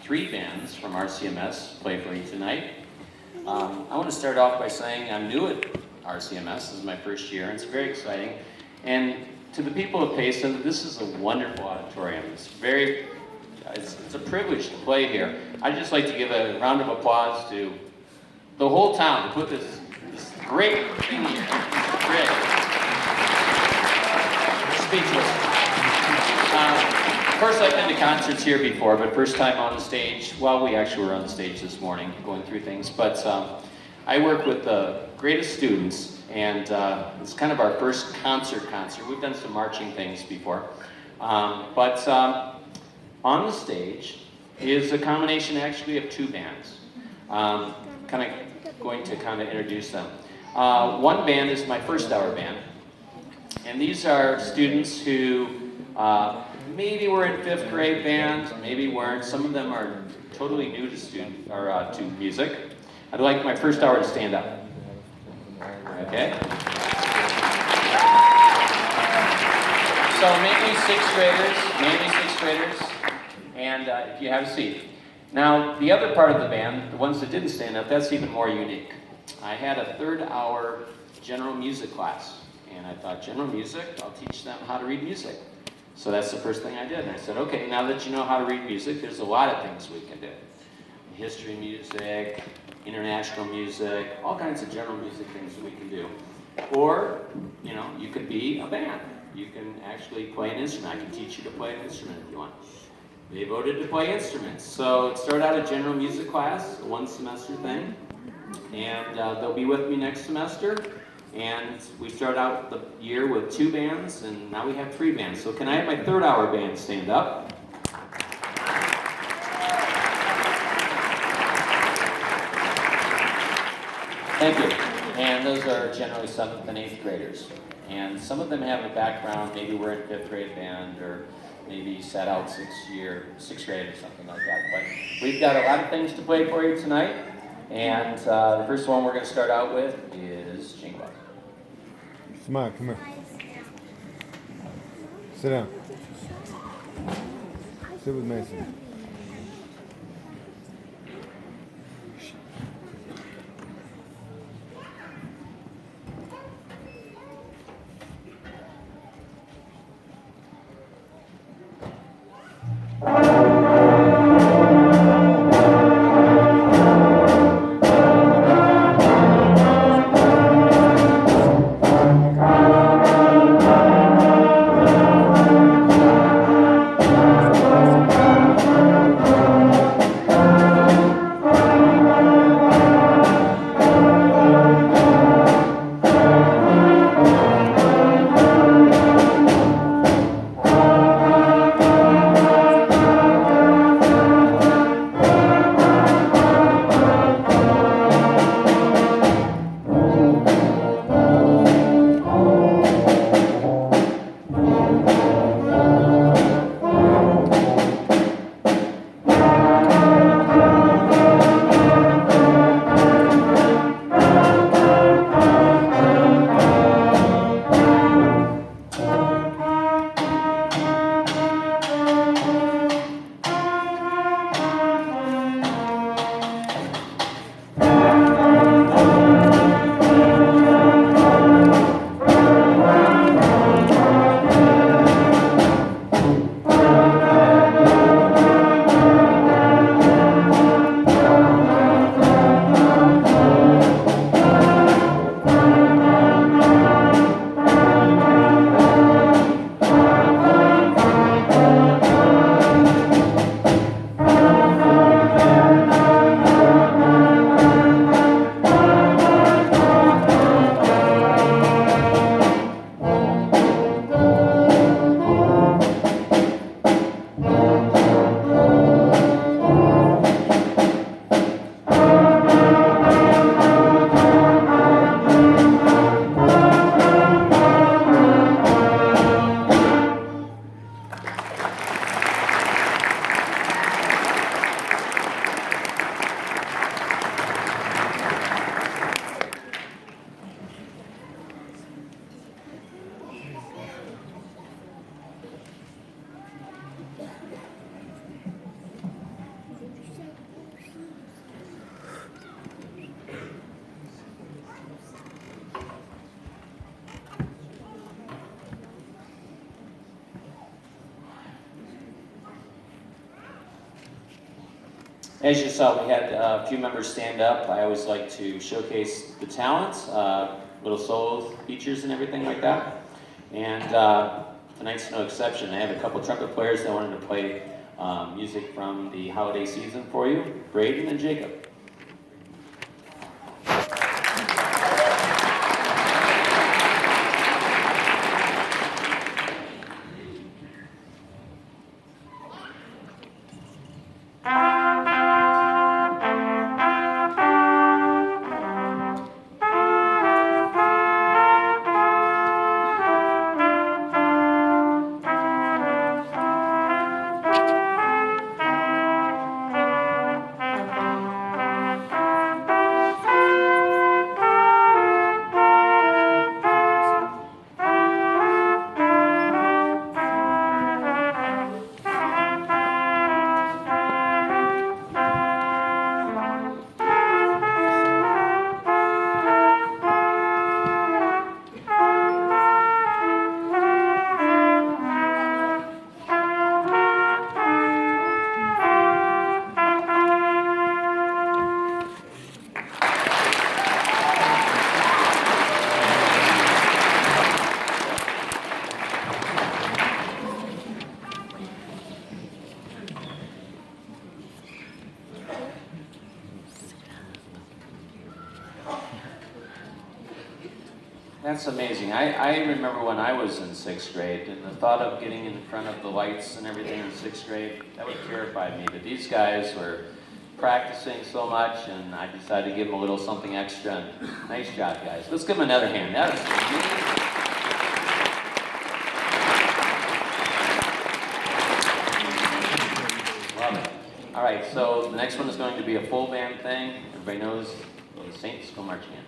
three bands from RCMS play for you tonight. I want to start off by saying I'm new at RCMS. This is my first year, and it's very exciting. And to the people of Payson, this is a wonderful auditorium. It's a privilege to play here. I'd just like to give a round of applause to the whole town to put this great thing here. It's great. Speechless. Of course, I've been to concerts here before, but first time on the stage. Well, we actually were on the stage this morning going through things, but I work with the greatest students, and it's kind of our first concert. We've done some marching things before, but on the stage is a combination actually of two bands. Going to introduce them. One band is my first hour band, and these are students who maybe were in fifth grade band, maybe weren't. Some of them are totally new to music. I'd like my first hour to stand up. Okay? So mainly sixth graders, and if you have a seat. Now, the other part of the band, the ones that didn't stand up, that's even more unique. I had a third hour general music class, and I thought, general music, I'll teach them how to read music. So that's the first thing I did. And I said, okay, now that you know how to read music, there's a lot of things we can do. History music, international music, all kinds of general music things that we can do. Or, you could be a band. You can actually play an instrument. I can teach you to play an instrument if you want. They voted to play instruments. So it started out a general music class, a one semester thing. And they'll be with me next semester. And we start out the year with two bands, and now we have three bands. So can I have my third hour band stand up? Thank you. And those are generally 7th and 8th graders. And some of them have a background, maybe we're in 5th grade band, or maybe sat out 6th grade or something like that. But we've got a lot of things to play for you tonight. And the first one we're going to start out with is Jingle. Smile, come here. Sit down. Sit with Mason. As you saw, we had a few members stand up. I always like to showcase the talents, little solos, features, and everything like that. And tonight's no exception. I have a couple trumpet players that wanted to play music from the holiday season for you, Braden and Jacob. That's amazing. I remember when I was in 6th grade, and the thought of getting in front of the lights and everything in 6th grade, that would terrify me. But these guys were practicing so much, and I decided to give them a little something extra. And nice job, guys. Let's give them another hand. That was amazing. Love it. All right, so the next one is going to be a full band thing. Everybody knows the Saints go marching in.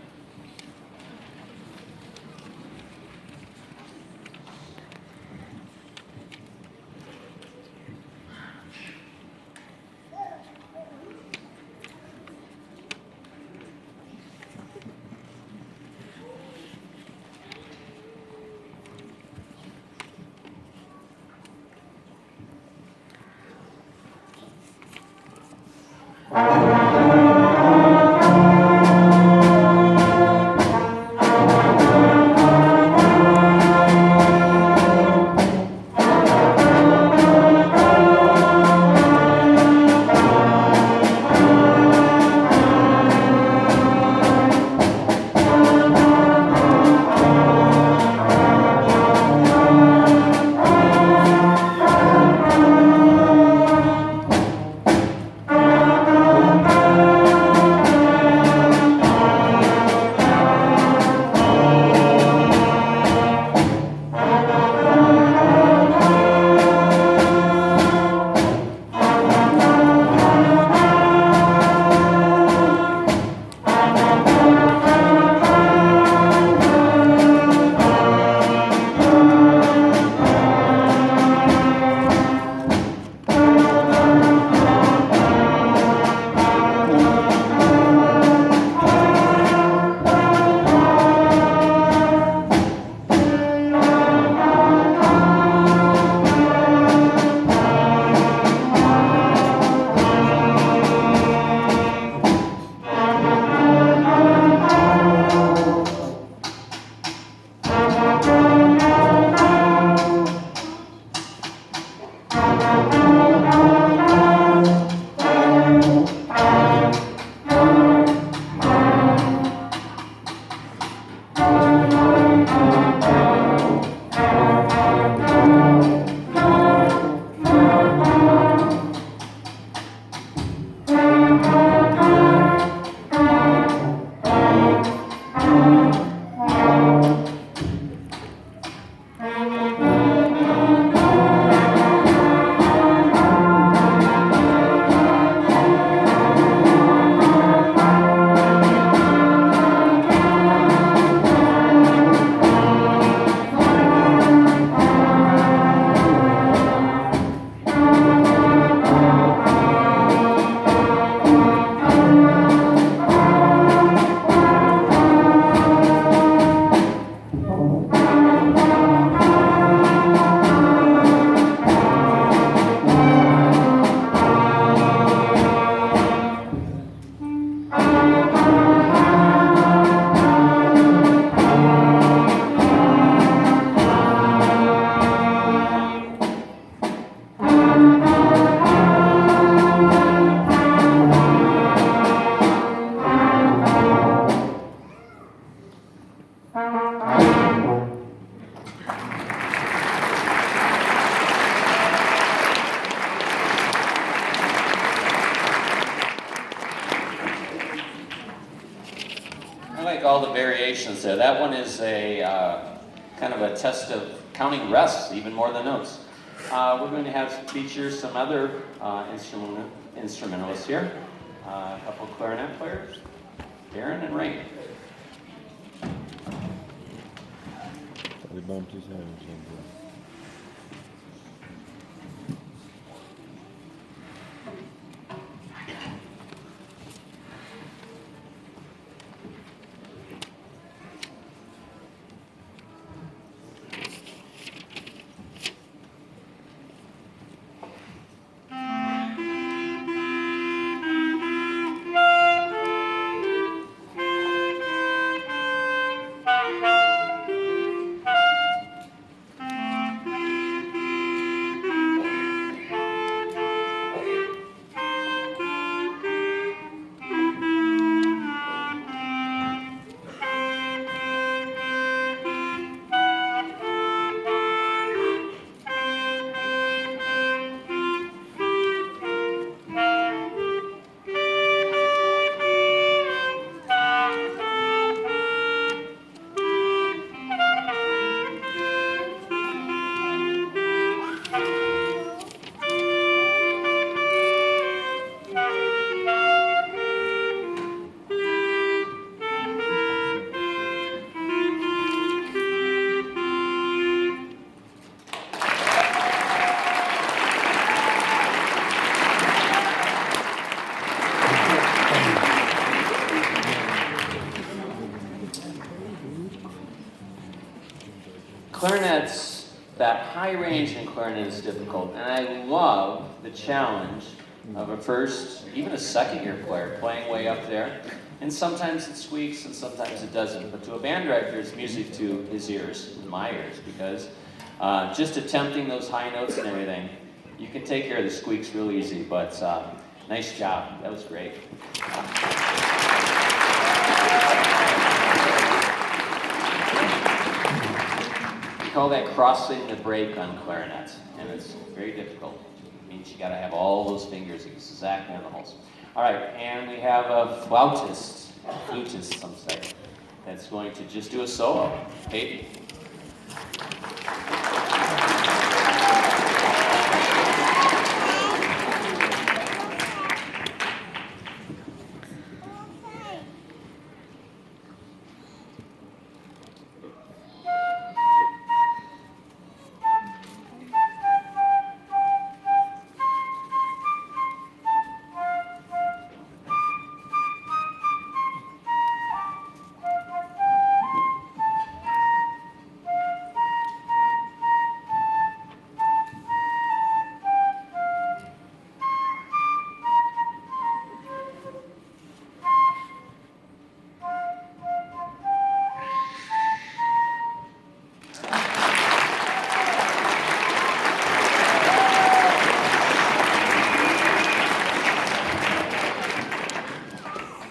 all the variations there. That one is a kind of a test of counting rests, even more than notes. We're going to feature some other instrumentalists here. A couple clarinet players, Darren and Ray. He bumped his head or something. Clarinets, that high range in clarinet is difficult, and I love the challenge of a first, even a second year player playing way up there. And sometimes it squeaks and sometimes it doesn't. But to a band director, it's music to his ears, and my ears, because just attempting those high notes and everything, you can take care of the squeaks real easy, but nice job. That was great. We call that crossing the break on clarinet, and it's very difficult. It means you got to have all those fingers exactly on the holes. All right, and we have a flutist, some say, that's going to just do a solo. Peyton.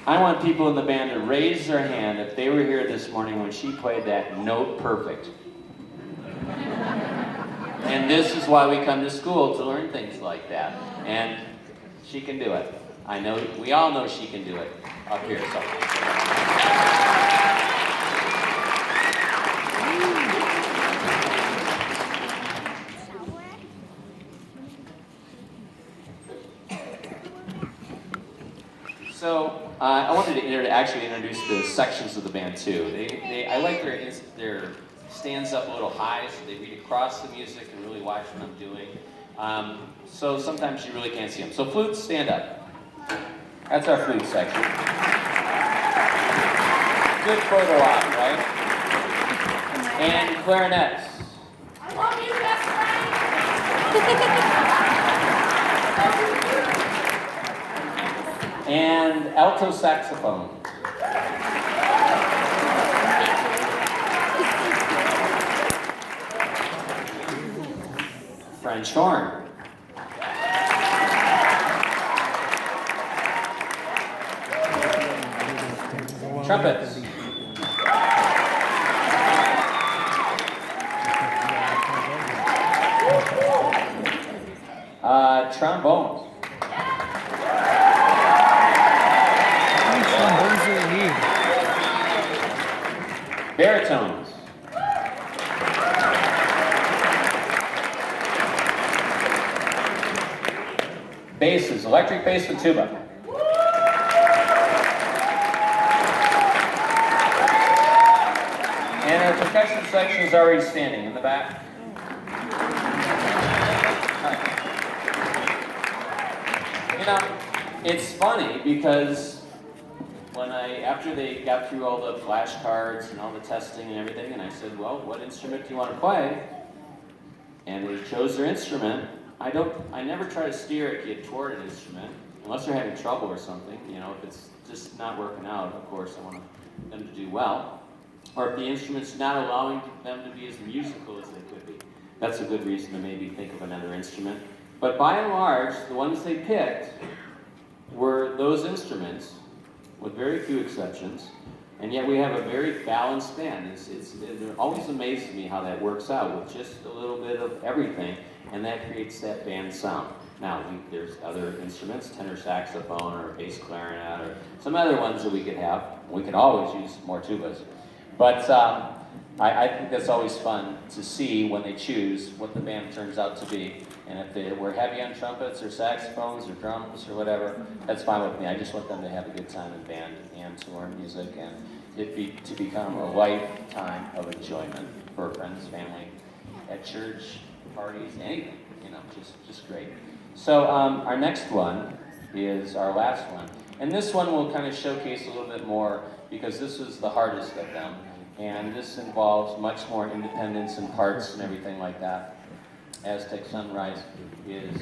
I want people in the band to raise their hand if they were here this morning when she played that note perfect. And this is why we come to school, to learn things like that. And she can do it. I know, we all know she can do it up here. So I wanted to actually introduce the sections of the band too. I like their stands up a little high, so they read across the music and really watch what I'm doing. So sometimes you really can't see them. So flutes, stand up. That's our flute section. Good photo op, right? And clarinets. I love you, best friend. And alto saxophone. French horn. Trumpets. Trombones. bass and tuba. And our percussion section is already standing in the back. You know, it's funny because after they got through all the flashcards and all the testing and everything, and I said, well, what instrument do you want to play? And they chose their instrument. I never try to steer a kid toward an instrument, unless they're having trouble or something. You know, if it's just not working out, of course, I want them to do well. Or if the instrument's not allowing them to be as musical as they could be. That's a good reason to maybe think of another instrument. But by and large, the ones they picked were those instruments, with very few exceptions, and yet we have a very balanced band. It always amazes me how that works out with just a little bit of everything, and that creates that band sound. Now, there's other instruments, tenor saxophone or bass clarinet or some other ones that we could have. We could always use more tubas. But I think that's always fun to see when they choose what the band turns out to be. And if they were heavy on trumpets or saxophones or drums or whatever, that's fine with me. I just want them to have a good time in band and to learn music and to become a lifetime of enjoyment for friends, family, at church, parties, anything, you know, just great. So our next one is our last one. And this one will kind of showcase a little bit more because this was the hardest of them. And this involves much more independence in parts and everything like that. Aztec Sunrise is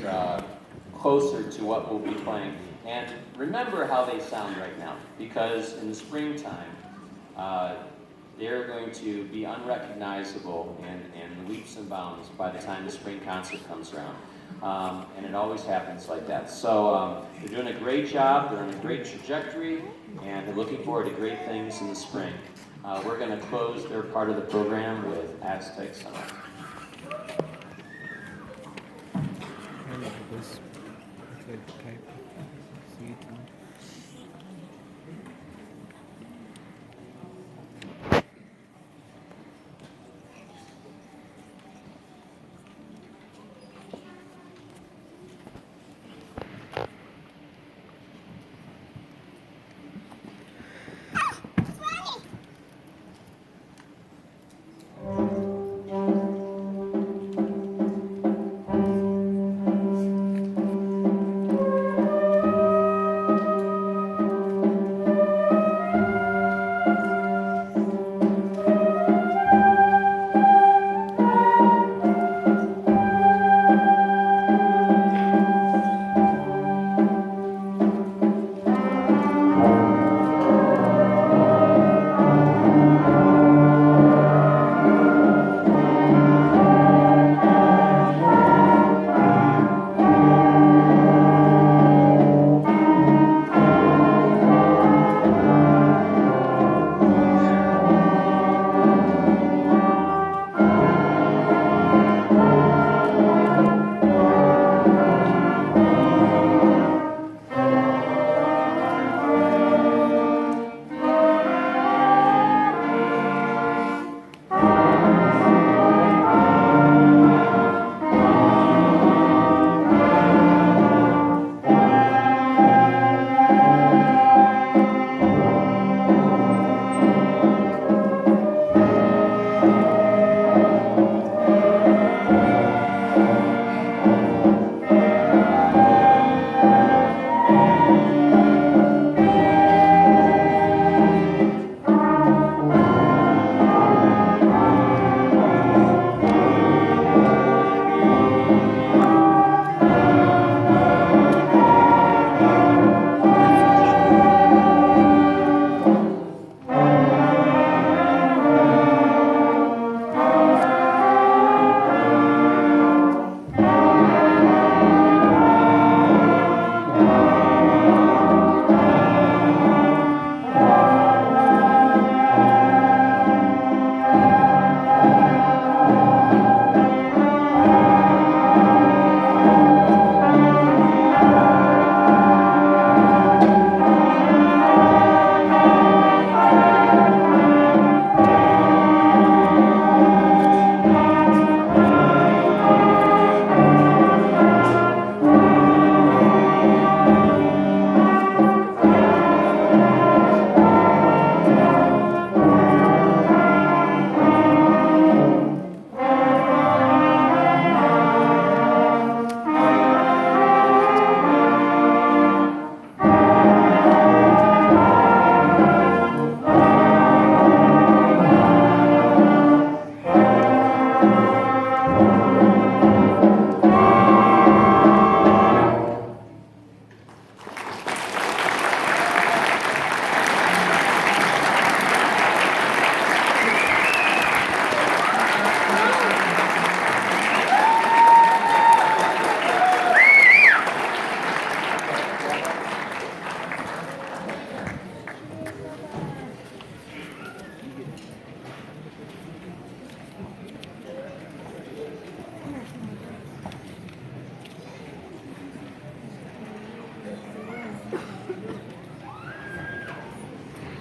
closer to what we'll be playing. And remember how they sound right now, because in the springtime, they're going to be unrecognizable in leaps and bounds by the time the spring concert comes around. And it always happens like that. So they're doing a great job, they're on a great trajectory, and they're looking forward to great things in the spring. We're going to close their part of the program with Aztec Sunrise.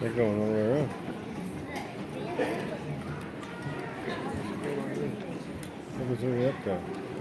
They're going all the way around. Look what's already up there.